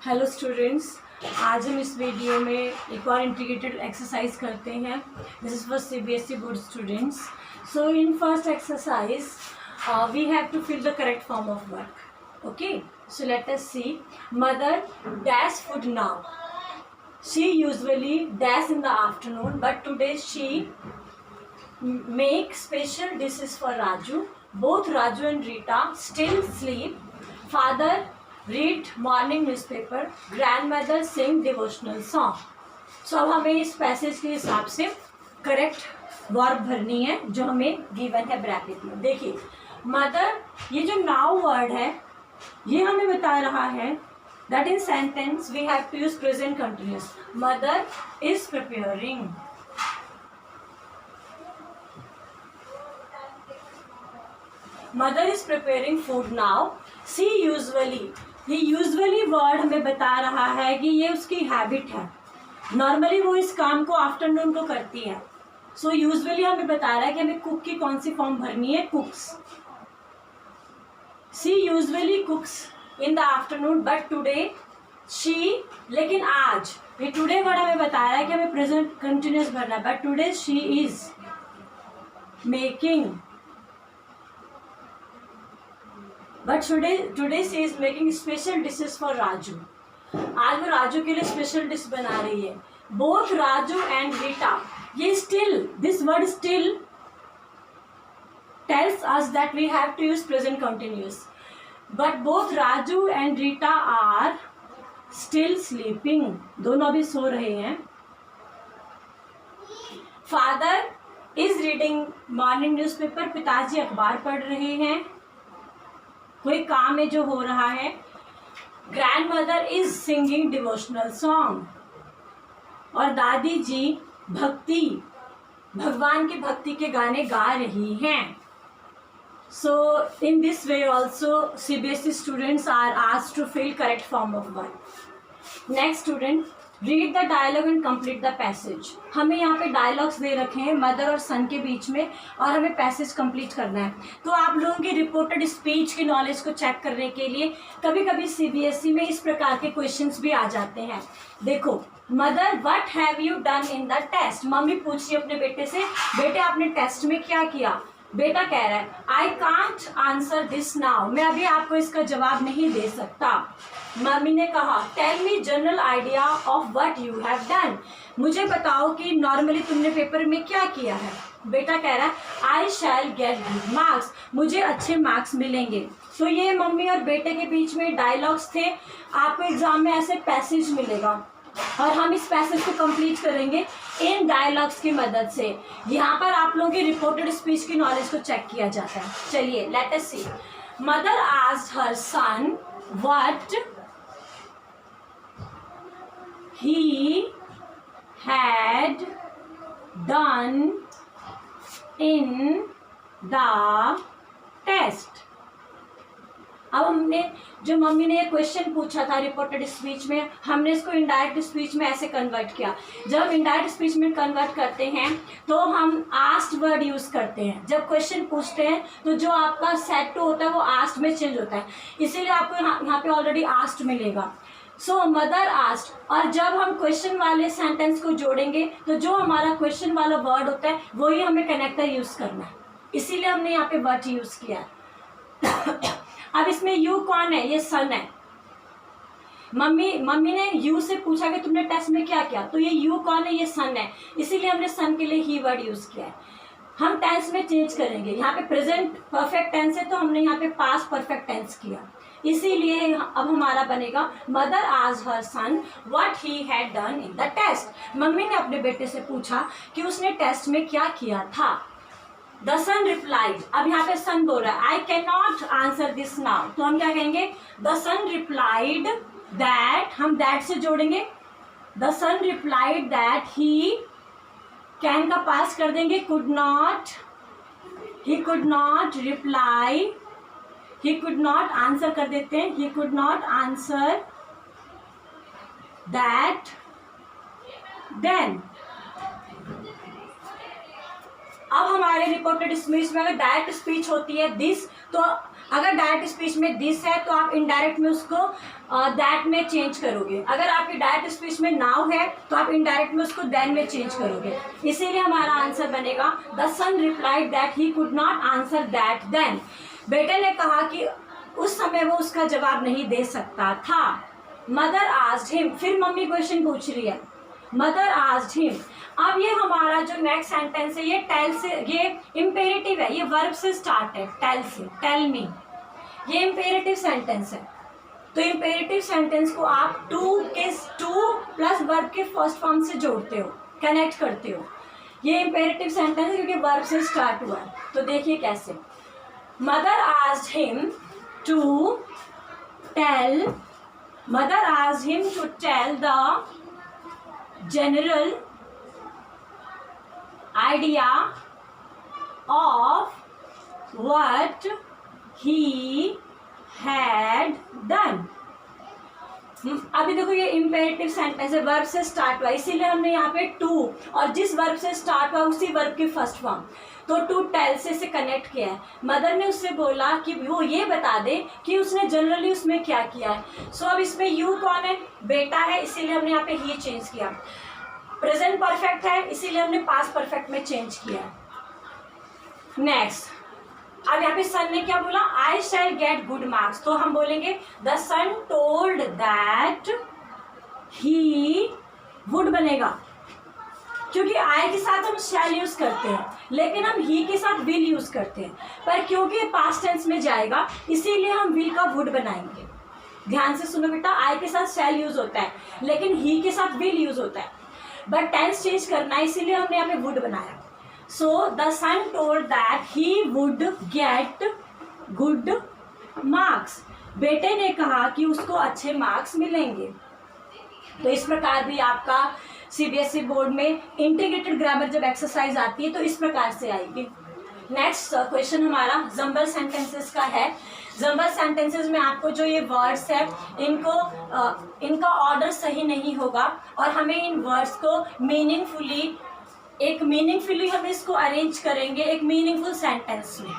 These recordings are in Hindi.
हेलो स्टूडेंट्स, आज हम इस वीडियो में एक और इंटीग्रेटेड एक्सरसाइज करते हैं. This is for CBSE board students. So in first exercise we have to fill the correct form of work. Okay, so let us see. Mother dash food now. She usually dash in the afternoon, but today she make special dishes for Raju. Both Raju and Rita still sleep. Father read morning newspaper. Grandmother sing devotional song. So अब हमें इस पैसेज के हिसाब से करेक्ट वर्ब भरनी है जो हमें गिवन है ब्रैकेट में. देखिए, मदर, ये जो नाउ वर्ड है ये हमें बता रहा है that in sentence we have to use present continuous. Mother is preparing. Mother is preparing food now. She usually, ये यूजली वर्ड हमें बता रहा है कि ये उसकी हैबिट है. नॉर्मली वो इस काम को आफ्टरनून को करती है. सो यूजली हमें बता रहा है कि हमें कुक की कौन सी फॉर्म भरनी है, cooks. She usually cooks in the afternoon, but today she, लेकिन आज, ये टुडे वर्ड हमें बता रहा है कि हमें प्रेजेंट कंटिन्यूस भरना है. But today she is making, but today she is making special dishes for Raju. आज वो राजू के लिए स्पेशल डिश बना रही है. बोथ राजू एंड रीटा, ये still, this word still tells us that we have to use present continuous. But both Raju and Rita are still sleeping. दोनों अभी सो रहे हैं. Father is reading morning newspaper. पिताजी अखबार पढ़ रहे हैं, कोई काम है जो हो रहा है. Grand mother is singing devotional song. और दादी जी भगवान की भक्ति के गाने गा रही हैं. So in this way also CBSE students are asked to fill correct form of verb. Next student, read the dialogue and complete the passage. हमें यहाँ पे डायलॉग्स दे रखे हैं मदर और सन के बीच में, और हमें पैसेज कंप्लीट करना है. तो आप लोगों की रिपोर्टेड स्पीच की नॉलेज को चेक करने के लिए कभी कभी CBSE में इस प्रकार के क्वेश्चंस भी आ जाते हैं. देखो, mother what have you done in the test. Mummy पूछ रही है अपने बेटे से, बेटे आपने टेस्ट में क्या किया. बेटा कह रहा है I can't answer this now, मैं अभी आपको इसका जवाब नहीं दे सकता. मम्मी ने कहा tell me general idea of what you have done. मुझे बताओ कि नॉर्मली तुमने पेपर में क्या किया है. बेटा कह रहा है आई शैल गेट गुड मार्क्स, मुझे अच्छे मार्क्स मिलेंगे. तो ये मम्मी और बेटे के बीच में डायलॉग्स थे. आपको एग्जाम में ऐसे पैसेज मिलेगा और हम इस पैसेज को कंप्लीट करेंगे इन डायलॉग्स की मदद से. यहाँ पर आप लोगों की रिपोर्टेड स्पीच की नॉलेज को चेक किया जाता है. चलिए let us see. Mother asked her son what he had done in the test. अब हमने जो मम्मी ने ये क्वेश्चन पूछा था रिपोर्टेड स्पीच में, हमने इसको इनडायरेक्ट स्पीच में ऐसे कन्वर्ट किया. जब हम इनडायरेक्ट स्पीच में कन्वर्ट करते हैं तो हम आस्क्ड वर्ड यूज़ करते हैं. जब क्वेश्चन पूछते हैं तो जो आपका सेट टू होता है वो आस्क्ड में चेंज होता है, इसीलिए आपको यहाँ पे ऑलरेडी आस्क्ड मिलेगा. सो मदर आस्क्ड. और जब हम क्वेश्चन वाले सेंटेंस को जोड़ेंगे तो जो हमारा क्वेश्चन वाला वर्ड होता है वही हमें कनेक्टर यूज़ करना है, इसीलिए हमने यहाँ पे वर्ड यूज़ किया है. अब इसमें यू कौन है, ये सन है. मम्मी ने यू से पूछा कि तुमने टेस्ट में क्या किया, तो ये यू कौन है, ये सन है, इसीलिए हमने सन के लिए ही वर्ड यूज़ किया है. हम टेंस में चेंज करेंगे. यहाँ पे प्रेजेंट परफेक्ट टेंस है तो हमने यहाँ पे पास्ट परफेक्ट टेंस किया, इसीलिए अब हमारा बनेगा mother asked her son what he had done in the test. Mummy ने अपने बेटे से पूछा कि उसने टेस्ट में क्या किया था. The son replied. अब यहाँ पे सन बोल रहा है I can not answer this now, तो हम क्या कहेंगे द सन रिप्लाइड दैट. हम दैट से जोड़ेंगे. The son replied that he, can का पास कर देंगे, could not, he could not reply, he could not answer कर देते हैं, he could not answer that then. अब हमारे रिपोर्टेड स्पीच में अगर डायरेक्ट स्पीच होती है दिस, तो अगर डायरेक्ट स्पीच में दिस है तो आप इनडायरेक्ट में उसको दैट में चेंज करोगे। अगर आपकी डायरेक्ट स्पीच में नाउ है तो आप इनडायरेक्ट में उसको देन में चेंज करोगे। इसीलिए हमारा आंसर बनेगा the son replied that he could not answer that then. बेटे ने कहा कि उस समय वो उसका जवाब नहीं दे सकता था। मदर आस्क्ड हिम, फिर मम्मी क्वेश्चन पूछ रही है, मदर आस्क्ड हिम। अब ये हमारा जो नेक्स्ट सेंटेंस है ये टेल से, ये इम्पेरेटिव है, ये वर्ब से स्टार्ट है, टेल से, टेल मी, ये इम्पेरेटिव सेंटेंस है। तो इम्पेरेटिव सेंटेंस को आप टू प्लस वर्ब के फर्स्ट फॉर्म से जोड़ते हो, कनेक्ट करते हो। ये इम्पेरेटिव सेंटेंस है क्योंकि वर्ब से स्टार्ट हुआ है। तो देखिए कैसे, mother asked him to tell, mother asked him to tell the general idea of what he had done। अभी देखो ये इम्पेरेटिव सेंटेंस है, वर्ब से स्टार्ट हुआ, इसीलिए हमने यहाँ पे टू और जिस वर्ब से स्टार्ट हुआ उसी वर्ब की फर्स्ट फॉर्म, तो टू टेल से कनेक्ट किया है। मदर ने उससे बोला कि वो ये बता दे कि उसने जनरली उसमें क्या किया है। सो अब इसमें यू कौन है, बेटा है, इसीलिए हमने यहाँ पे ही चेंज किया। प्रेजेंट परफेक्ट है इसीलिए हमने पास्ट परफेक्ट में चेंज किया है। नेक्स्ट, अब यहाँ पे सन ने क्या बोला, I shall get good marks, तो हम बोलेंगे the son told that he would बनेगा, क्योंकि आई के साथ हम शैल यूज करते हैं लेकिन हम ही के साथ विल यूज करते हैं, पर क्योंकि पास्ट टेंस में जाएगा इसीलिए हम विल का वुड बनाएंगे। ध्यान से सुनो बेटा, आई के साथ शैल यूज होता है लेकिन ही के साथ विल यूज होता है, बट टेंस चेंज करना है इसीलिए हमने यहाँ पे वुड बनाया। So the son told that he would get good marks, बेटे ने कहा कि उसको अच्छे मार्क्स मिलेंगे। तो इस प्रकार भी आपका सीबीएसई बोर्ड में इंटीग्रेटेड ग्रामर जब एक्सरसाइज आती है तो इस प्रकार से आएगी। नेक्स्ट क्वेश्चन हमारा जंबल सेंटेंसेस का है। जंबल सेंटेंसेस में आपको जो ये वर्ड्स है इनका ऑर्डर सही नहीं होगा और हमें इन वर्ड्स को मीनिंगफुली हम इसको अरेंज करेंगे एक मीनिंगफुल सेंटेंस में।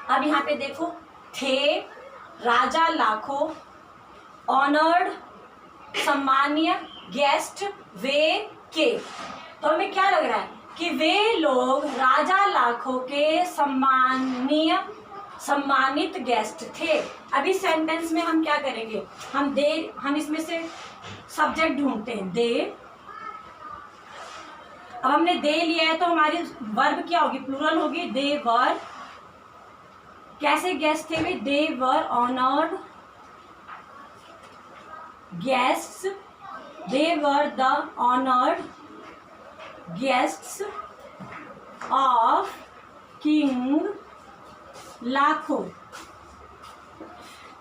अब यहाँ पे देखो, थे, राजा लाखों, ऑनर्ड सम्मानीय, गेस्ट, वे, के। तो हमें क्या लग रहा है कि वे लोग राजा लाखों के सम्मानित गेस्ट थे। अभी सेंटेंस में हम क्या करेंगे, हम इसमें से सब्जेक्ट ढूंढते हैं, दे। अब हमने दे लिया है तो हमारी वर्ब क्या होगी, प्लूरल होगी, दे वर। कैसे गेस्ट थे वे, they were honoured guests, they were the honoured guests of king लाखों।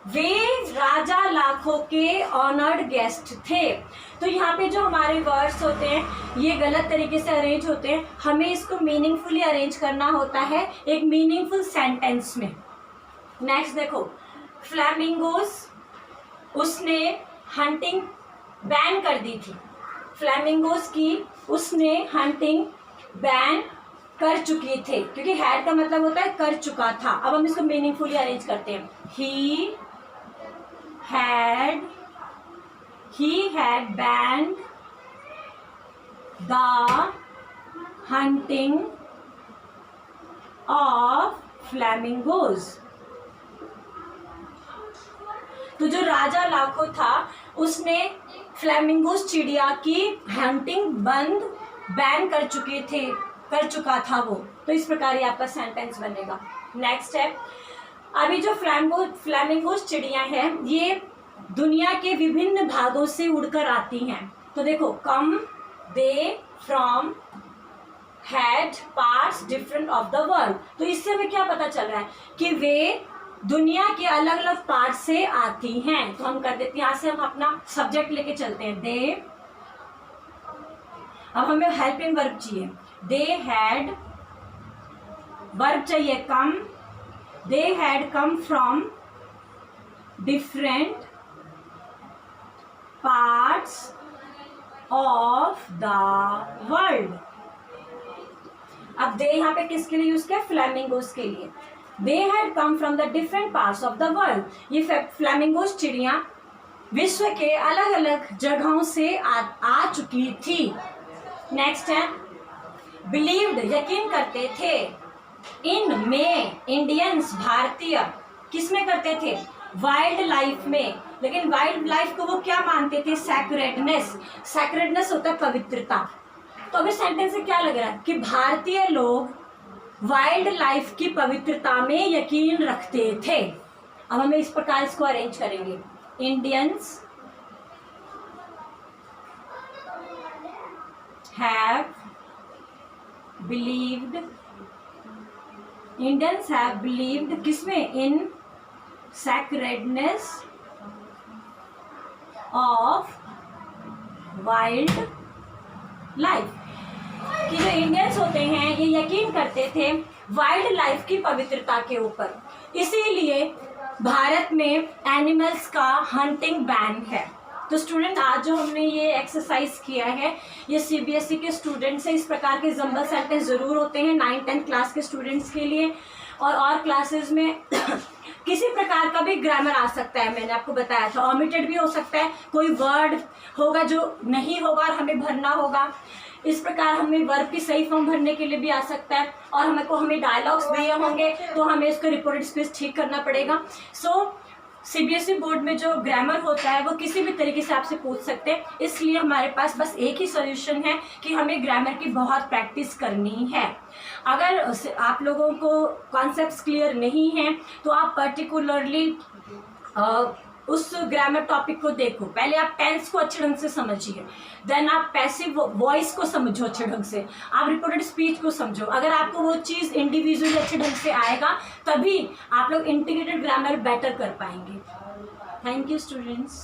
वे राजा लाखों के ऑनर्ड गेस्ट थे। तो यहाँ पे जो हमारे वर्ड्स होते हैं ये गलत तरीके से अरेंज होते हैं, हमें इसको मीनिंगफुली अरेंज करना होता है एक मीनिंगफुल सेंटेंस में। नेक्स्ट देखो, फ्लैमिंगोज, उसने हंटिंग बैन कर दी थी। फ्लैमिंगोज की उसने हंटिंग बैन कर चुकी थे, क्योंकि हैड का मतलब होता है कर चुका था। अब हम इसको मीनिंगफुली अरेंज करते हैं, ही had banned the hunting of flamingos। तो जो राजा लाखों था उसने फ्लैमिंगोस चिड़िया की हंटिंग बैन कर चुका था वो। तो इस प्रकार ये आपका सेंटेंस बनेगा। नेक्स्ट है, अभी जो फ्लैमिंगोस चिड़िया हैं ये दुनिया के विभिन्न भागों से उड़कर आती हैं। तो देखो, come, they, from, had, parts different of the world. तो इससे हमें क्या पता चल रहा है कि वे दुनिया के अलग अलग पार्ट से आती हैं। तो हम कर देते हैं, यहाँ से हम अपना सब्जेक्ट लेके चलते हैं, दे। अब हमें हेल्पिंग वर्ब चाहिए, दे हैड, वर्ब चाहिए come, they had come from different parts of the world. अब दे यहाँ पे किसके लिए यूज किया, फ्लैमिंगोस के लिए। दे had come from the different parts of the world. ये फ्लैमिंगोज चिड़िया विश्व के अलग अलग जगहों से आ चुकी थी। नेक्स्ट है बिलीव्ड, यकीन करते थे, इन में, इंडियंस, भारतीय, किस में करते थे? वाइल्ड लाइफ में। लेकिन वाइल्ड लाइफ को वो क्या मानते थे? सैक्रेडनेस। सैक्रेडनेस होता है पवित्रता। तो अभी सेंटेंस से क्या लग रहा है कि भारतीय लोग वाइल्ड लाइफ की पवित्रता में यकीन रखते थे। अब हमें इस प्रकार इसको अरेंज करेंगे। Indians have believed, Indians have believed किसमें? इन sacredness of wild life, कि जो इंडियंस होते हैं ये यकीन करते थे वाइल्ड लाइफ की पवित्रता के ऊपर। इसीलिए भारत में एनिमल्स का हंटिंग बैन है। तो स्टूडेंट आज जो हमने ये एक्सरसाइज किया है ये सीबीएसई के स्टूडेंट्स से इस प्रकार के जंबल सेंटेंस ज़रूर होते हैं 9-10 क्लास के स्टूडेंट्स के लिए। और क्लासेस में किसी प्रकार का भी ग्रामर आ सकता है, मैंने आपको बताया था। ओमिटेड भी हो सकता है, कोई वर्ड होगा जो नहीं होगा और हमें भरना होगा। इस प्रकार हमें वर्ब की सही फॉर्म भरने के लिए भी आ सकता है। और हमें डायलॉग्स दिए होंगे तो हमें इसका रिपोर्टेड स्पीच ठीक करना पड़ेगा। सो सीबीएसई बोर्ड में जो ग्रामर होता है वो किसी भी तरीके से आपसे पूछ सकते हैं। इसलिए हमारे पास बस एक ही सॉल्यूशन है कि हमें ग्रामर की बहुत प्रैक्टिस करनी है। अगर आप लोगों को कॉन्सेप्ट्स क्लियर नहीं हैं तो आप पर्टिकुलरली उस ग्रामर टॉपिक को देखो। पहले आप टेंस को अच्छे ढंग से समझिए, देन आप पैसिव वॉइस को समझो अच्छे ढंग से, आप रिपोर्टेड स्पीच को समझो। अगर आपको वो चीज़ इंडिविजुअली अच्छे ढंग से आएगा तभी आप लोग इंटीग्रेटेड ग्रामर बेटर कर पाएंगे। Thank you students.